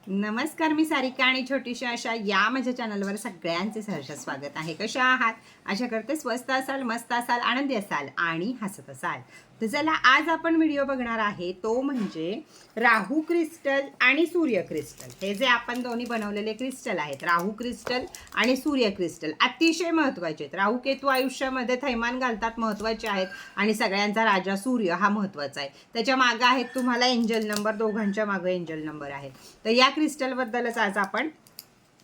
नमस्कार, मी सारिका आणि छोटीशी अशा या माझ्या चॅनलवर सगळ्यांचे सहर्ष स्वागत आहे. कशा आहात? आशा करते स्वस्त असाल, मस्त असाल, आनंदी असाल आणि हसत असाल. तर चला, आज आपण व्हिडिओ बघणार आहे तो म्हणजे राहू क्रिस्टल आणि सूर्य क्रिस्टल. हे जे आपण दोन्ही बनवलेले क्रिस्टल आहेत, राहू क्रिस्टल आणि सूर्य क्रिस्टल, अतिशय महत्त्वाचे आहेत. राहू केतू आयुष्यामध्ये थैमान घालतात, महत्त्वाचे आहेत. आणि सगळ्यांचा राजा सूर्य हा महत्त्वाचा आहे. त्याच्या मागे आहेत तुम्हाला एंजल नंबर, दोघांच्या मागे एंजल नंबर आहेत. तर या क्रिस्टलबद्दलच आज आपण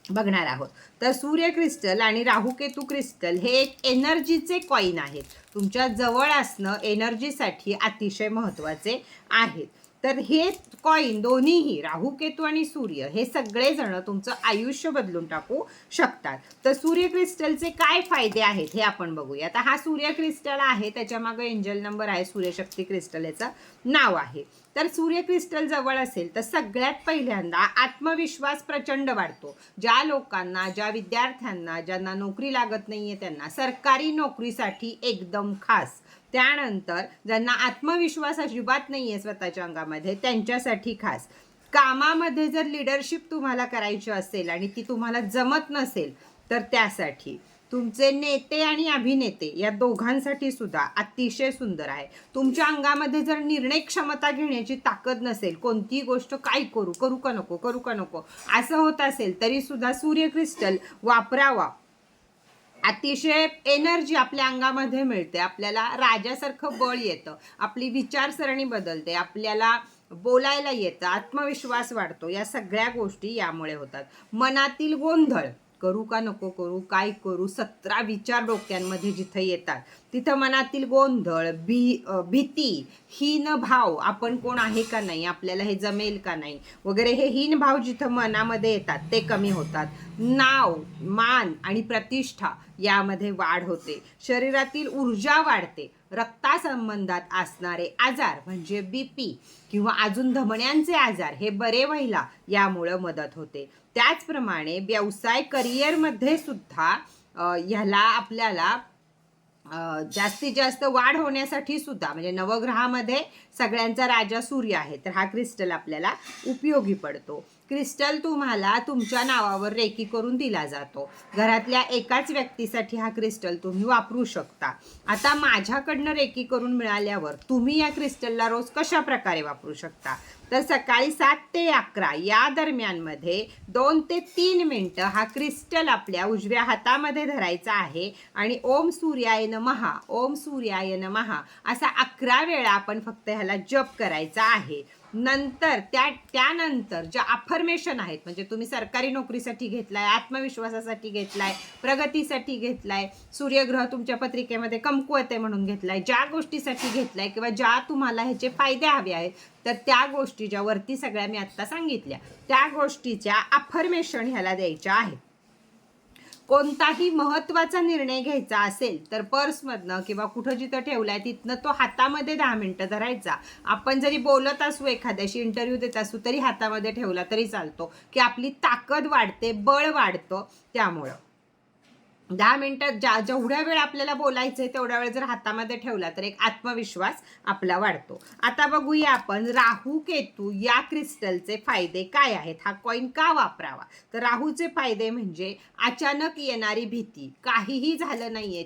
बघणार आहोत. तर सूर्य क्रिस्टल आणि राहू केतू क्रिस्टल हे एक एनर्जीचे कॉइन आहेत. तुमच्या जवळ असणं एनर्जीसाठी अतिशय महत्त्वाचे आहेत. तर हे कॉइन दोन्हीही राहू केतू आणि सूर्य हे सगळेजण तुमचं आयुष्य बदलून टाकू शकतात. तर सूर्य क्रिस्टलचे काय फायदे आहेत हे आपण बघूया. आता हा सूर्य क्रिस्टल आहे, त्याच्या मागे एंजल नंबर आहे, सूर्यशक्ती क्रिस्टल याचं नाव आहे. तर सूर्य क्रिस्टल जवळ असेल तर सगळ्यात पहिल्यांदा आत्मविश्वास प्रचंड वाढतो. ज्या लोकांना, ज्या विद्यार्थ्यांना, ज्यांना नोकरी लागत नाहीये त्यांना, सरकारी नोकरीसाठी एकदम खास. त्यानंतर ज्यांना आत्मविश्वास अजिबात नाहीये स्वतःच्या अंगामध्ये त्यांच्यासाठी खास. कामामध्ये जर लिडरशिप तुम्हाला करायची असेल आणि ती तुम्हाला जमत नसेल तर त्यासाठी. तुमचे नेते आणि अभिनेते या दोघांसाठी सुद्धा अतिशय सुंदर आहे. तुमच्या अंगामध्ये जर निर्णय क्षमता घेण्याची ताकद नसेल, कोणतीही गोष्ट काय करू, करू का नको, करू का नको असं होत असेल तरी सुद्धा सूर्य क्रिस्टल वापरावा. अतिशय एनर्जी आपल्या अंगामध्ये मिळते, आपल्याला राजासारखं बळ येतं, आपली विचारसरणी बदलते, आपल्याला बोलायला येतं, आत्मविश्वास वाढतो. या सगळ्या गोष्टी यामुळे होतात. मनातील गोंधळ, करू का नको करू, काय करू, 17 विचार डोक्यांमध्ये जिथे येतात तिथं मनातील गोंधळ, भीती, हीन भाव, आपण कोण आहे का नाही, आपल्याला हे जमेल का नाही वगैरे, हे हीन भाव जिथं मनामध्ये येतात ते कमी होतात. नाव, मान आणि प्रतिष्ठा यामध्ये वाढ होते. शरीरातील ऊर्जा वाढते. रक्तासंबंधात असणारे आजार म्हणजे बीपी किंवा अजून धमन्यांचे आजार हे बरे व्हायला यामुळं मदत होते. त्याचप्रमाणे व्यवसाय करिअरमध्ये सुद्धा ह्याला आपल्याला जास्तीत जास्त वाढ होण्यासाठी सुद्धा, म्हणजे नवग्रहामध्ये सगळ्यांचा राजा सूर्य आहे, तर हा क्रिस्टल आपल्याला उपयोगी पडतो. क्रिस्टल तुम्हाला तुमच्या नावावर रेकी करून दिला जातो. घरातल्या एकाच व्यक्तीसाठी हा क्रिस्टल तुम्ही वापरू शकता. आता माझ्याकडनं रेकी करून मिळाल्यावर तुम्ही या क्रिस्टलला रोज कशा प्रकारे वापरू शकता, तर सकाळी 7 ते 11 या दरम्यानमध्ये 2 ते 3 मिनिटं हा क्रिस्टल आपल्या उजव्या हातामध्ये धरायचा आहे आणि ओम सूर्याय नमः, ओम सूर्याय नमः असा 11 वेळा आपण फक्त ह्याला जप करायचा आहे. नंतर त्यानंतर ज्या अफर्मेशन आहेत, म्हणजे तुम्ही सरकारी नोकरीसाठी घेतलाय, आत्मविश्वासासाठी घेतलाय, प्रगतीसाठी घेतलाय, सूर्यग्रह तुमच्या पत्रिकेमध्ये कमकुवत आहे म्हणून घेतलाय, ज्या गोष्टीसाठी घेतलाय किंवा ज्या तुम्हाला ह्याचे फायदे हवे आहेत, तर त्या गोष्टी ज्या वरती सगळ्या मी आत्ता सांगितल्या त्या गोष्टीच्या अफर्मेशन ह्याला द्यायच्या आहेत. कोणताही महत्त्वाचा निर्णय घ्यायचा असेल तर पर्समधनं किंवा कुठं जिथं ठेवलाय तिथनं तो हातामध्ये 10 मिनिटं धरायचा. आपण जरी बोलत असू, एखाद्याशी इंटरव्ह्यू देत असू, तरी हातामध्ये ठेवला तरी चालतो, की आपली ताकद वाढते, बळ वाढतं. त्यामुळं 10 मिनिटं जेवढ्या वेळ आपल्याला बोलायचं आहे तेवढ्या वेळ जर हातामध्ये ठेवला तर एक आत्मविश्वास आपला वाढतो. आता बघूया आपण राहू केतू या क्रिस्टलचे फायदे काय आहेत, हा कॉइन का वापरावा. तर राहूचे फायदे म्हणजे अचानक येणारी भीती, काहीही झालं नाहीये,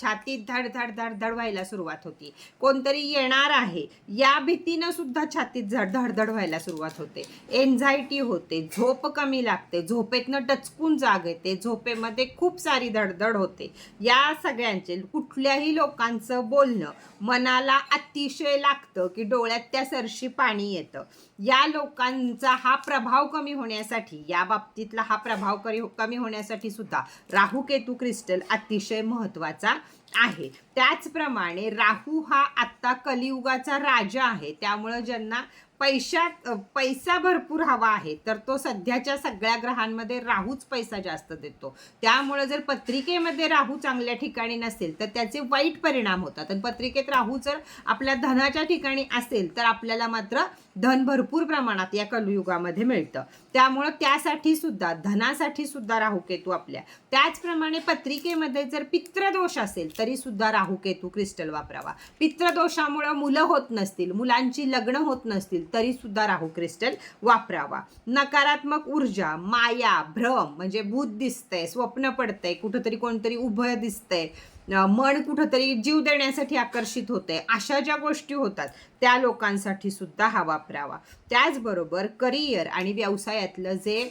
छातीत धड धड धड धड व्हायला सुरुवात होती, कोणतरी येणार आहे या भीतीनं सुद्धा छातीत धडधड व्हायला सुरुवात होते, एन्झायटी होते, झोप कमी लागते, झोपेतनं डचकून जाग येते, झोपेमध्ये खूप सारी धडधड होते. या सगळ्यांचे, कुठल्याही लोकांचं बोलणं मनाला अतिशय लागतं की डोळ्यात त्या सरशी पाणी येतं. या लोकांचा हा प्रभाव कमी होण्यासाठी, या बाबतीतला हा प्रभाव कमी होण्यासाठी सुद्धा राहू केतू क्रिस्टल अतिशय महत्त्वाचा आहे. त्याचप्रमाणे राहू हा आत्ता कलियुगाचा राजा आहे, त्यामुळं ज्यांना पैसा भरपूर हवा आहे तर तो सध्याच्या सगळ्या ग्रहांमध्ये राहूच पैसा जास्त देतो. त्यामुळे जर पत्रिकेमध्ये राहू चांगल्या ठिकाणी नसेल तर त्याचे वाईट परिणाम होतात. आणि पत्रिकेत राहू जर आपल्या धनाच्या ठिकाणी असेल तर आपल्याला मात्र धन भरपूर प्रमाणात या कलियुगामध्ये मिळतं. त्यामुळं त्यासाठी सुद्धा, धनासाठी सुद्धा राहू केतू आपल्या. त्याचप्रमाणे पत्रिकेमध्ये जर पितृदोष असेल तरी सुद्धा राहू केतू क्रिस्टल वापरावा. पितृदोषामुळं मुलं होत नसतील, मुलांची लग्न होत नसतील तरी सुद्धा राहू क्रिस्टल वापरावा. नकारात्मक ऊर्जा, माया, भ्रम म्हणजे भूत दिसतंय, स्वप्न पडतंय, कुठंतरी कोणतरी उभं दिसतंय, मन कुठंतरी जीव देण्यासाठी आकर्षित होते, अशा ज्या गोष्टी होतात त्या लोकांसाठी सुद्धा हा वापरावा. त्याचबरोबर करिअर आणि व्यवसायातलं जे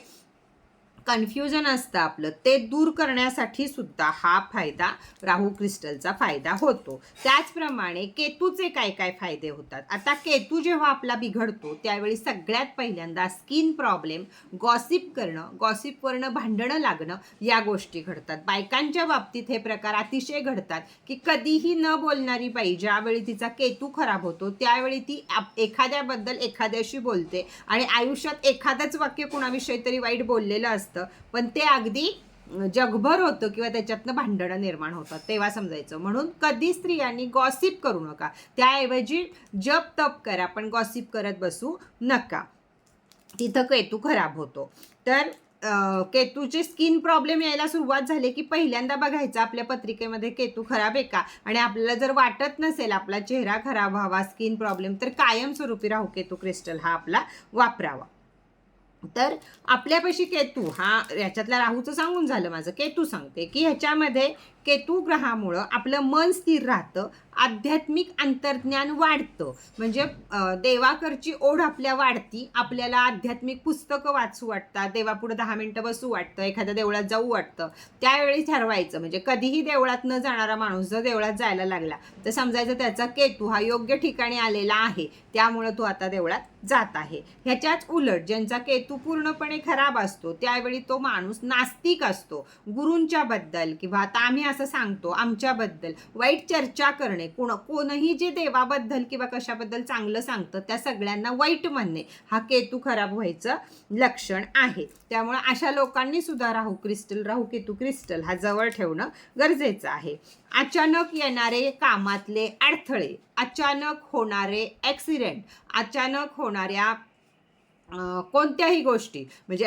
कन्फ्युजन असतं आपलं ते दूर करण्यासाठी सुद्धा हा फायदा, राहू क्रिस्टलचा फायदा होतो. त्याचप्रमाणे केतूचे काय काय फायदे होतात. आता केतू जेव्हा आपला बिघडतो त्यावेळी सगळ्यात पहिल्यांदा स्किन प्रॉब्लेम, गॉसिप करणं, भांडणं लागणं या गोष्टी घडतात. बायकांच्या बाबतीत हे प्रकार अतिशय घडतात की कधीही न बोलणारी बाई ज्यावेळी तिचा केतू खराब होतो त्यावेळी ती एखाद्याबद्दल एखाद्याशी बोलते आणि आयुष्यात एखादंच वाक्य कुणाविषयी तरी वाईट बोललेलं असतं पण ते अगदी जगभर होतं किंवा त्याच्यातनं भांडणं निर्माण होतात, तेव्हा समजायचं. म्हणून कधी स्त्रियांनी गॉसिप करू नका, त्याऐवजी जप तप करा, पण गॉसिप करत बसू नका, तिथं केतू खराब होतो. तर केतूचे स्किन प्रॉब्लेम यायला सुरुवात झाली की पहिल्यांदा बघायचं आपल्या पत्रिकेमध्ये केतू खराब आहे का, आणि आपल्याला जर वाटत नसेल आपला चेहरा खराब व्हावा, स्किन प्रॉब्लेम, तर कायमस्वरूपी राहू केतू क्रिस्टल हा आपला वापरावा. तर आपल्यापाशी केतू हा, याच्यातल्या राहूचं सांगून झालं माझं, केतू सांगते की ह्याच्यामध्ये केतू ग्रहामुळं आपलं मन स्थिर राहतं, आध्यात्मिक अंतर्ज्ञान वाढतं, म्हणजे देवाकडची ओढ आपल्या वाढती, आपल्याला आध्यात्मिक पुस्तकं वाचू वाटतात, देवापुढे 10 मिनिटं बसू वाटतं, एखाद्या देवळात जाऊ वाटतं. त्यावेळी ठरवायचं, म्हणजे कधीही देवळात न जाणारा माणूस जर देवळात जायला लागला तर समजायचं त्याचा केतू हा योग्य ठिकाणी आलेला आहे, त्यामुळं तो आता देवळात जात आहे. ह्याच्याच उलट ज्यांचा केतू पूर्णपणे खराब असतो त्यावेळी तो माणूस नास्तिक असतो, गुरूंच्या बद्दल किंवा आता आम्ही असं सांगतो आमच्याबद्दल वाईट चर्चा करणे, कोणही जे देवाबद्दल किंवा कशाबद्दल चांगलं सांगतं त्या सगळ्यांना वाईट म्हणणे, हा केतू खराब व्हायचं लक्षण आहे. त्यामुळे अशा लोकांनी सुद्धा राहू केतू क्रिस्टल हा जवळ ठेवणं गरजेचं आहे. अचानक येणारे कामातले अडथळे, अचानक होणारे ॲक्सिडेंट, अचानक होणाऱ्या कोणत्याही गोष्टी, म्हणजे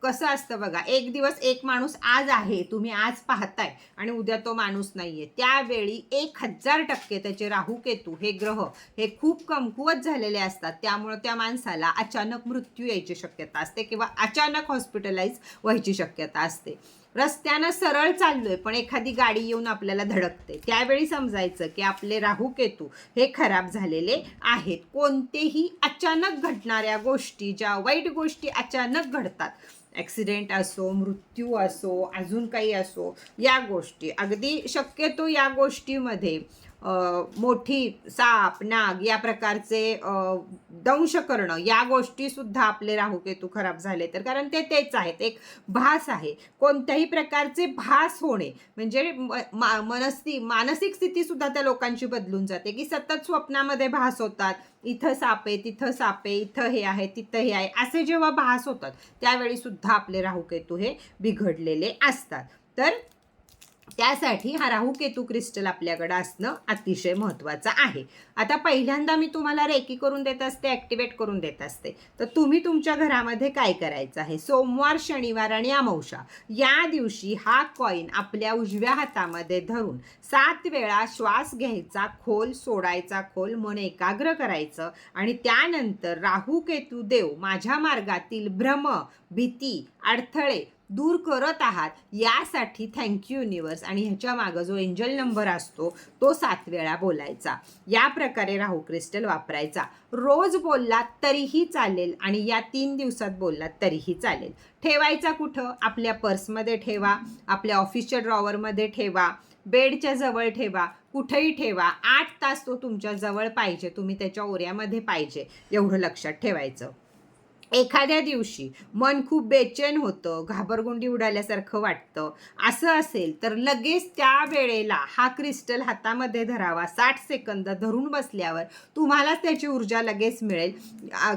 कसं असतं बघा, एक दिवस एक माणूस आज आहे, तुम्ही आज पाहताय आणि उद्या तो माणूस नाहीये, त्यावेळी 1000% त्याचे राहू केतू हे ग्रह हे खूप कमकुवत झालेले असतात. त्यामुळे त्या माणसाला अचानक मृत्यू यायची शक्यता असते किंवा अचानक हॉस्पिटलाइज व्हायची शक्यता असते. रस्त्यानं सरळ चाललोय पण एखादी गाडी येऊन आपल्याला धडकते, त्यावेळी समजायचं की आपले राहू केतू हे खराब झालेले आहेत. कोणतेही अचानक घडणाऱ्या गोष्टी, ज्या वाईट गोष्टी अचानक घडतात, ॲक्सिडेंट असो, मृत्यू असो, अजून काही असो, या गोष्टी अगदी शक्यतो या गोष्टीमध्ये मोठी साप, नाग या प्रकारचे दंश करणं, या गोष्टीसुद्धा आपले राहू केतू खराब झाले तर, कारण ते तेच आहेत, एक भास आहे. कोणत्याही प्रकारचे भास होणे म्हणजे मानसिक स्थितीसुद्धा त्या लोकांची बदलून जाते की सतत स्वप्नामध्ये भास होतात, इथं साप आहे, तिथं साप आहे, इथं हे आहे, तिथं हे आहे, असे जेव्हा भास होतात त्यावेळी सुद्धा आपले राहू केतू हे बिघडलेले असतात. तर त्यासाठी हा राहू केतू क्रिस्टल आपल्याकडे असणं अतिशय महत्त्वाचं आहे. आता पहिल्यांदा मी तुम्हाला रेकी करून देत असते, ॲक्टिवेट करून देत असते. तर तुम्ही तुमच्या घरामध्ये काय करायचं आहे, सोमवार, शनिवार आणि अमावस्या या दिवशी हा कॉईन आपल्या उजव्या हातामध्ये धरून 7 वेळा श्वास घ्यायचा, खोल सोडायचा, खोल, मन एकाग्र करायचं आणि त्यानंतर राहू केतू देव माझ्या मार्गातील भ्रम, भीती, अडथळे दूर करत आहात यासाठी थँक्यू युनिवर्स, आणि ह्याच्या मागं जो एंजल नंबर असतो तो 7 वेळा बोलायचा. या प्रकारे राहू क्रिस्टल वापरायचा. रोज बोललात तरीही चालेल आणि या 3 दिवसात बोललात तरीही चालेल. ठेवायचा कुठं, आपल्या पर्समध्ये ठेवा, आपल्या ऑफिसच्या ड्रॉवरमध्ये ठेवा, बेडच्या जवळ ठेवा, कुठेही ठेवा. 8 तास तो तुमच्या जवळ पाहिजे, तुम्ही त्याच्या ओऱ्यामध्ये पाहिजे, एवढं लक्षात ठेवायचं. एखाद्या दिवशी मन खूप बेचैन होतं, घाबरगुंडी उडाल्यासारखं वाटतं, असं असेल तर लगेच त्या वेळेला हा क्रिस्टल हातामध्ये धरावा. 60 सेकंद धरून बसल्यावर तुम्हालाच त्याची ऊर्जा लगेच मिळेल.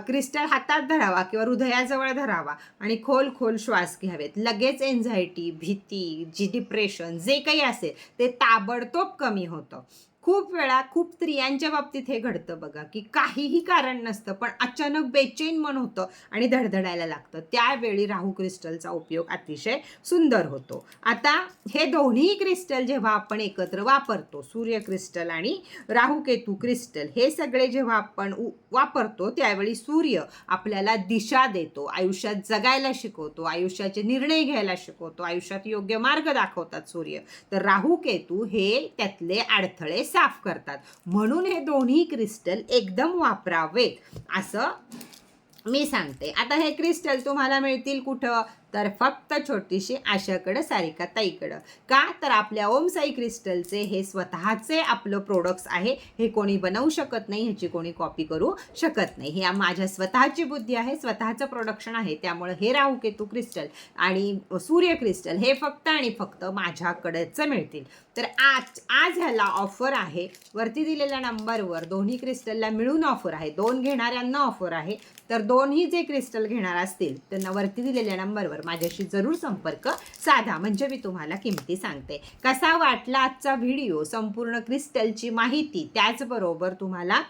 क्रिस्टल हातात धरावा किंवा हृदयाजवळ धरावा आणि खोल खोल श्वास घ्यावेत. लगेच एन्झायटी, भीती, डिप्रेशन जे काही असेल ते ताबडतोब कमी होतं. खूप वेळा खूप स्त्रियांच्या बाबतीत हे घडतं बघा, की काहीही कारण नसतं पण अचानक बेचैन मन होतं आणि धडधडायला लागतं. त्यावेळी राहू क्रिस्टलचा उपयोग अतिशय सुंदर होतो. आता हे दोन्ही क्रिस्टल जेव्हा आपण एकत्र वापरतो, सूर्य क्रिस्टल आणि राहू केतू क्रिस्टल, हे सगळे जेव्हा आपण वापरतो त्यावेळी सूर्य आपल्याला दिशा देतो, आयुष्यात जगायला शिकवतो, आयुष्याचे निर्णय घ्यायला शिकवतो, आयुष्यात योग्य मार्ग दाखवतात सूर्य. तर राहू केतू हे त्यातले अडथळे साफ करतात. म्हणून हे दोन्ही क्रिस्टल एकदम वापरावेत असं मी सांगते. आता हे क्रिस्टल तुम्हाला मिळतील कुठं? तर फक्त छोटीशी आशाकडं, सारिका ताईकडं. का? तर आपल्या ओम साई क्रिस्टलचे हे स्वतःचे आपलं प्रोडक्ट्स आहे. हे कोणी बनवू शकत नाही, ह्याची कोणी कॉपी करू शकत नाही. हे माझ्या स्वतःची बुद्धी आहे, स्वतःचं प्रोडक्शन आहे. त्यामुळे हे राहू केतू क्रिस्टल आणि सूर्य क्रिस्टल हे फक्त आणि फक्त माझ्याकडेच मिळतील. तर आज ह्याला ऑफर आहे. वरती दिलेल्या नंबरवर दोन्ही क्रिस्टलला मिळून ऑफर आहे. 2 घेणाऱ्यांना ऑफर आहे. तर दोन्ही जे क्रिस्टल घेणार असतील त्यांना वरती दिलेल्या नंबरवर माझ्याशी जरूर संपर्क साधा, म्हणजे मी तुम्हाला किमती सांगते. कसा वाटला आजचा व्हिडिओ? संपूर्ण क्रिस्टलची माहिती, त्याचबरोबर तुम्हाला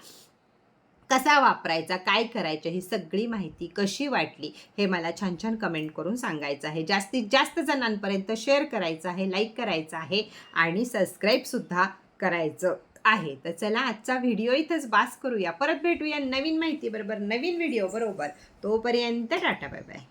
कसा वापरायचा, काय करायचं, ही सगळी माहिती कशी वाटली हे मला छान छान कमेंट करून सांगायचं आहे. जास्तीत जास्त जणांपर्यंत शेअर करायचं आहे, लाईक करायचं आहे आणि सबस्क्राईबसुद्धा करायचं आहे. तर चला आजचा व्हिडिओ इथंच बास करूया. परत भेटूया नवीन माहिती बरोबर, नवीन व्हिडिओ बरोबर. तोपर्यंत टाटा बाय बाय.